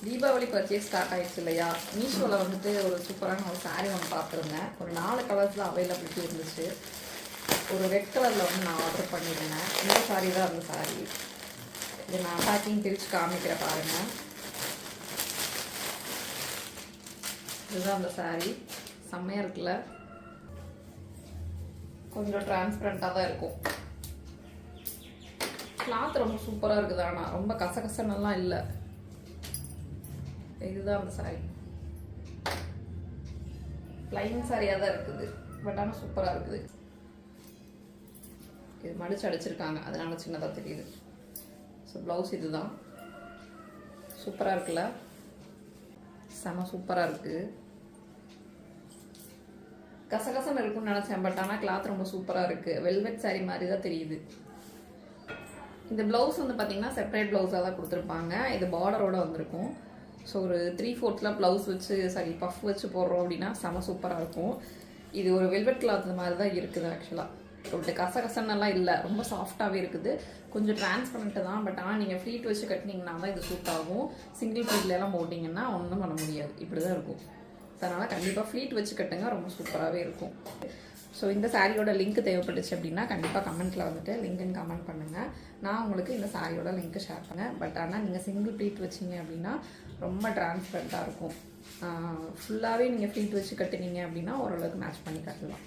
Deepavali purchase start ஆயிடுச்சு இல்லையா? மீஷோவில் வந்துட்டு ஒரு சூப்பரான ஒரு சாரீ ஒன்று பார்த்துருந்தேன். ஒரு 4 கலர்ஸில் அவைலபிலிட்டி இருந்துச்சு. ஒரு ரெட் கலரில் வந்து நான் ஆர்டர் பண்ணியிருந்தேன். இந்த சாரீ தான் அந்த சாரீ. இது நான் பேக்கிங் பிரித்து காமிக்கிற பாருங்கள். இதுதான் அந்த சாரீ. செம்மையாக இருக்குல்ல? கொஞ்சம் டிரான்ஸ்பரண்ட்டாக தான் இருக்கும். கிளாத் ரொம்ப சூப்பராக இருக்குது. ஆனால் ரொம்ப கசகசன்னெல்லாம் இல்லை. இதுதான் அந்த சாரீ. பிளைன் சாரியாக தான் இருக்குது, பட் ஆனால் சூப்பராக இருக்குது. இது மடிச்சு அடிச்சிருக்காங்க, அதனால சின்னதாக தெரியுது. ஸோ ப்ளவுஸ் இதுதான். சூப்பராக இருக்குல்ல? செம சூப்பராக இருக்குது. கசகசன்னு இருக்குன்னு நினச்சேன், பட் ஆனால் கிளாத் ரொம்ப சூப்பராக இருக்குது. வெல்வெட் சாரீ மாதிரி தான் தெரியுது. இந்த ப்ளவுஸ் வந்து பார்த்தீங்கன்னா செப்பரேட் ப்ளவுஸாக தான் கொடுத்துருப்பாங்க. இது பார்டரோட வந்திருக்கும். ஸோ ஒரு 3/4 ப்ளவுஸ் வச்சு பஃப் வச்சு போடுறோம் அப்படின்னா செம சூப்பராக இருக்கும். இது ஒரு வெல்வெட் கிளாத் மாதிரி தான் இருக்குது. ஆக்சுவலாக ஒரு கசகசன்னெல்லாம் இல்லை, ரொம்ப சாஃப்டாகவே இருக்குது. கொஞ்சம் டிரான்ஸ்பரண்ட்டு தான், பட் ஆனால் நீங்கள் ஃப்ளீட் வச்சு கட்டினீங்கன்னா தான் இது சூட் ஆகும். சிங்கிள் ஃப்ளீட்லாம் போட்டிங்கன்னா ஒன்றும் பண்ண முடியாது, இப்படி தான் இருக்கும். அதனால் கண்டிப்பாக ஃப்ளீட் வச்சு கட்டுங்க, ரொம்ப சூப்பராகவே இருக்கும். ஸோ இந்த சாரியோட லிங்க் தேவைப்பட்டுச்சு அப்படின்னா கண்டிப்பாக கமெண்ட்டில் வந்துட்டு லிங்க்னு கமெண்ட் பண்ணுங்கள். நான் உங்களுக்கு இந்த சாரியோட லிங்க் ஷேர் பண்ணேன். பட் ஆனால் நீங்கள் சிங்கிள் ப்ளீட் வச்சிங்க அப்படின்னா ரொம்ப டிரான்ஸ்பரண்ட்டாக இருக்கும். ஃபுல்லாகவே நீங்கள் ப்ளீட் வச்சு கட்டுனீங்க அப்படின்னா ஓரளவுக்கு மேட்ச் பண்ணி கட்டலாம்.